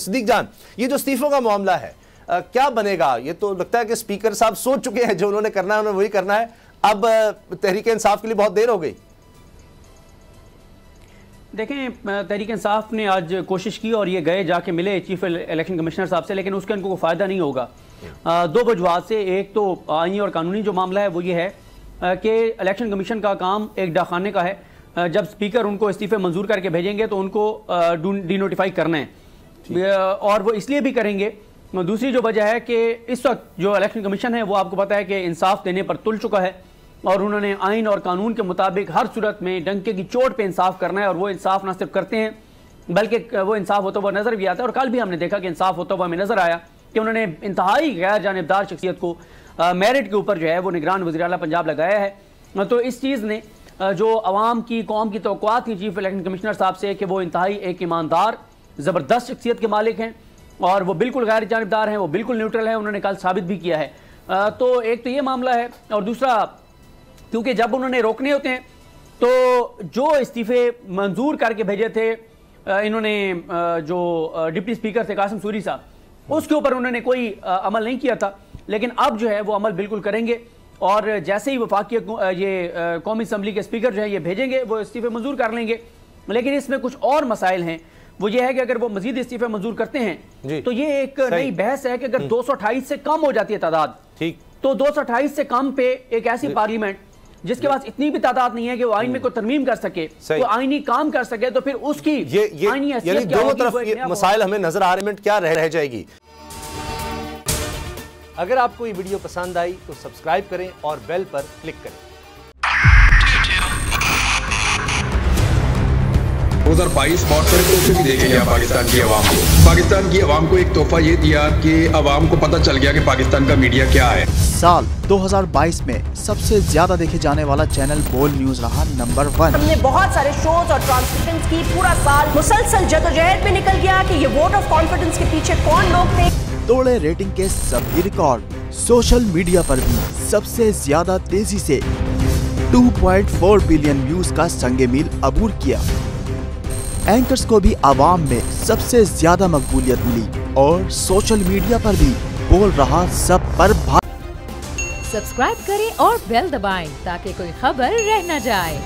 सिद्दीक जान, ये जो इस्तीफों का मामला है क्या बनेगा? ये तो लगता है कि स्पीकर साहब सोच चुके हैं जो उन्होंने करना है उन्होंने वही करना है। अब तहरीक इंसाफ के लिए बहुत देर हो गई। देखें, तहरीक इंसाफ ने आज कोशिश की और ये गए जाके मिले चीफ इलेक्शन कमिश्नर साहब से, लेकिन उसका इनको फ़ायदा नहीं होगा। दो वजूहात से। एक तो आईनी और कानूनी जो मामला है वो ये है कि इलेक्शन कमीशन का काम एक डाकखाने का है। जब स्पीकर उनको इस्तीफे मंजूर करके भेजेंगे तो उनको डीनोटिफाई करना है और वो इसलिए भी करेंगे। दूसरी जो वजह है कि इस वक्त जो इलेक्शन कमीशन है वो आपको पता है कि इंसाफ देने पर तुल चुका है और उन्होंने आइन और कानून के मुताबिक हर सूरत में डंके की चोट पे इंसाफ करना है। और वो इंसाफ ना सिर्फ करते हैं बल्कि वो इंसाफ होता हुआ नजर भी आता है। और कल भी हमने देखा कि इंसाफ होता हुआ हमें नजर आया कि उन्होंने इंतहाई गैर जानिबदार शख्सियत को मेरिट के ऊपर जो है वो निगरान वज़ीर आला पंजाब लगाया है। तो इस चीज़ ने जो अवाम की कौम की तवक्कुआत थी चीफ इलेक्शन कमिश्नर साहब से कि वो इंतहाई एक ईमानदार ज़बरदस्त शख्सियत के मालिक हैं और वो बिल्कुल गैर जानिबदार हैं, वो बिल्कुल न्यूट्रल हैं, उन्होंने कल साबित भी किया है। तो एक तो ये मामला है और दूसरा क्योंकि जब उन्होंने रोकने होते हैं तो जो इस्तीफे मंजूर करके भेजे थे इन्होंने जो डिप्टी स्पीकर थे कासिम सूरी साहब, उसके ऊपर उन्होंने कोई अमल नहीं किया था, लेकिन अब जो है वो अमल बिल्कुल करेंगे और जैसे ही वफाकी ये कौमी असम्बली के स्पीकर जो है ये भेजेंगे वो इस्तीफे मंजूर कर लेंगे। लेकिन इसमें कुछ और मसाइल हैं। वो ये है कि अगर वो मजीद इस्तीफे मंजूर करते हैं तो ये एक नई बहस है कि अगर 228 से कम हो जाती है तादाद, ठीक, तो 228 से कम पे एक ऐसी पार्लियामेंट जिसके पास इतनी भी तादाद नहीं है कि वो आइन में कोई तरमीम कर सके, तो आईनी काम कर सके, तो फिर उसकी आईनी हैसियत क्या होगी? दोनों तरफ मसाइल हमें नजर आ रहे हैं, क्या रह जाएगी। अगर आपको ये वीडियो पसंद आई तो सब्सक्राइब करें और बेल पर क्लिक करें। 2022 बहुत सारे तोहफे भी देखे गया पाकिस्तान की आवाम को। पाकिस्तान की आवाम को एक तोहफा ये दिया कि आवाम को पता चल गया कि पाकिस्तान का मीडिया क्या है। साल 2022 में सबसे ज्यादा देखे जाने वाला चैनल बोल न्यूज रहा नंबर 1। हमने बहुत सारे शोज और ट्रांसमिशंस की, पूरा साल मुसलसल जदोजहद में निकल गया कि ये वोट ऑफ कॉन्फिडेंस के पीछे कौन लोग थे। तोड़े रेटिंग के सभी रिकॉर्ड। सोशल मीडिया पर भी सबसे ज्यादा तेजी से 2.4 बिलियन व्यूज का संगे मील अबूर किया। एंकर्स को भी आवाम में सबसे ज्यादा मकबूलियत मिली और सोशल मीडिया पर भी बोल रहा सब पर सब्सक्राइब करें और बेल दबाएं ताकि कोई खबर रह न जाए।